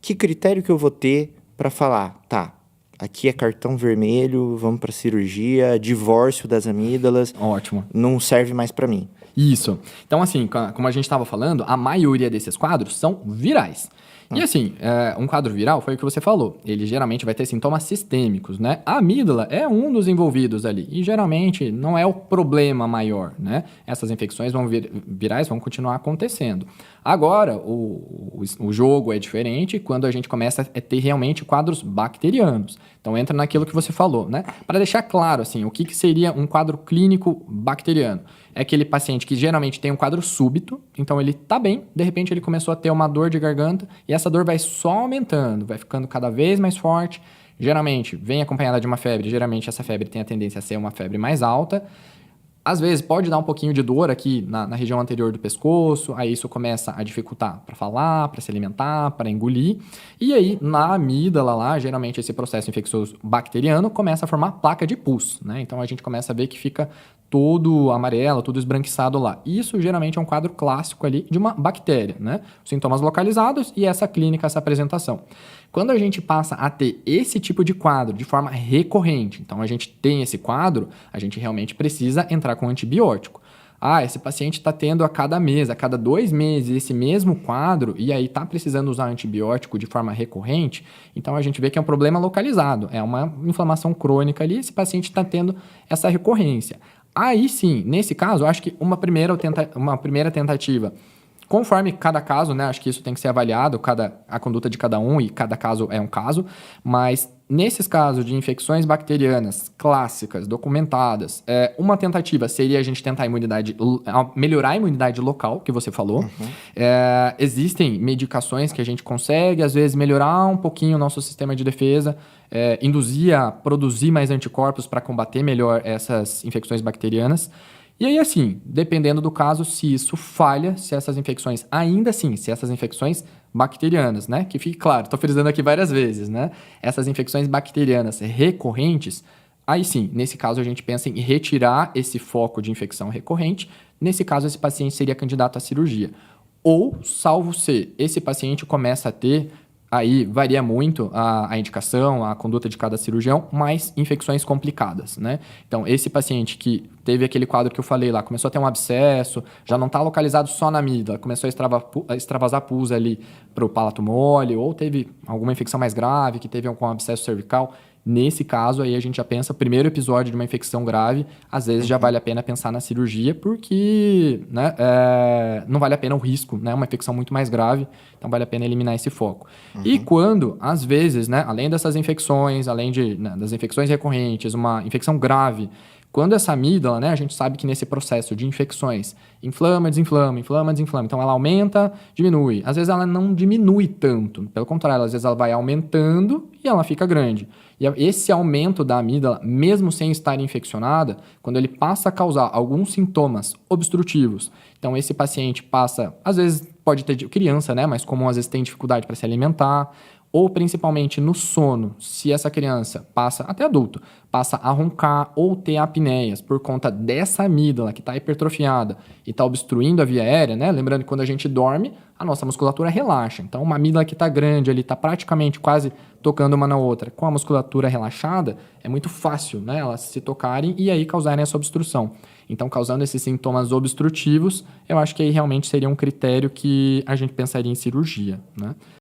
que critério que eu vou ter para falar, tá, aqui é cartão vermelho, vamos para cirurgia, divórcio das amígdalas, Ótimo. não serve mais para mim. Isso. Então, assim, como a gente estava falando, a maioria desses quadros são virais. E assim, um quadro viral foi o que você falou. Ele geralmente vai ter sintomas sistêmicos, né? A amígdala é um dos envolvidos ali. E geralmente não é o problema maior, né? Essas infecções virais vão continuar acontecendo. Agora, o jogo é diferente quando a gente começa a ter realmente quadros bacterianos. Então entra naquilo que você falou, né? Para deixar claro, assim, o que seria um quadro clínico bacteriano? É aquele paciente que geralmente tem um quadro súbito, então ele tá bem, de repente ele começou a ter uma dor de garganta e essa dor vai só aumentando, vai ficando cada vez mais forte. Geralmente vem acompanhada de uma febre, geralmente essa febre tem a tendência a ser uma febre mais alta. Às vezes pode dar um pouquinho de dor aqui na região anterior do pescoço, aí isso começa a dificultar para falar, para se alimentar, para engolir. E aí, na amígdala lá, geralmente esse processo infeccioso bacteriano começa a formar placa de pus, né? Então a gente começa a ver que fica todo amarelo, todo esbranquiçado lá. Isso geralmente é um quadro clássico ali de uma bactéria, né? Sintomas localizados e essa clínica, essa apresentação. Quando a gente passa a ter esse tipo de quadro de forma recorrente, então a gente tem esse quadro, a gente realmente precisa entrar com antibiótico. Ah, esse paciente está tendo a cada mês, a cada 2 meses, esse mesmo quadro, e aí está precisando usar antibiótico de forma recorrente, então a gente vê que é um problema localizado, é uma inflamação crônica ali, esse paciente está tendo essa recorrência. Aí sim, nesse caso, eu acho que uma primeira tentativa, conforme cada caso, né? Acho que isso tem que ser avaliado, a conduta de cada um e cada caso é um caso. Mas nesses casos de infecções bacterianas clássicas, documentadas, uma tentativa seria a gente tentar melhorar a imunidade local, que você falou. Uhum. Existem medicações que a gente consegue, às vezes, melhorar um pouquinho o nosso sistema de defesa, induzir a produzir mais anticorpos para combater melhor essas infecções bacterianas. E aí, assim, dependendo do caso, se isso falha, se essas infecções, ainda assim, se essas infecções bacterianas, né? Que fique claro, estou frisando aqui várias vezes, né? Essas infecções bacterianas recorrentes, aí sim, nesse caso a gente pensa em retirar esse foco de infecção recorrente. Nesse caso, esse paciente seria candidato à cirurgia. Ou, salvo se esse paciente começa a ter, aí varia muito a indicação, a conduta de cada cirurgião, mas infecções complicadas, né? Então, esse paciente que teve aquele quadro que eu falei lá, começou a ter um abscesso, já não está localizado só na amígdala, começou a extravasar pus ali para o palato mole, ou teve alguma infecção mais grave, que teve algum abscesso cervical. Nesse caso, aí a gente já pensa, primeiro episódio de uma infecção grave, às vezes já vale a pena pensar na cirurgia, porque né, não vale a pena o risco, né? Uma infecção muito mais grave, então vale a pena eliminar esse foco. E quando, às vezes, né, além dessas infecções, das infecções recorrentes, uma infecção grave, quando essa amígdala, né, a gente sabe que nesse processo de infecções, inflama, desinflama, inflama, desinflama. Então, ela aumenta, diminui. Às vezes, ela não diminui tanto. Pelo contrário, às vezes, ela vai aumentando e ela fica grande. E esse aumento da amígdala, mesmo sem estar infeccionada, quando ele passa a causar alguns sintomas obstrutivos, então, esse paciente passa, às vezes, pode ter criança, né, mas comum, às vezes, tem dificuldade para se alimentar, ou principalmente no sono, se essa criança passa, até adulto, passa a roncar ou ter apneias por conta dessa amígdala que está hipertrofiada e está obstruindo a via aérea, né? Lembrando que quando a gente dorme, a nossa musculatura relaxa. Então, uma amígdala que está grande, ali está praticamente quase tocando uma na outra, com a musculatura relaxada, é muito fácil, né? Elas se tocarem e aí causarem essa obstrução. Então, causando esses sintomas obstrutivos, eu acho que aí realmente seria um critério que a gente pensaria em cirurgia, né?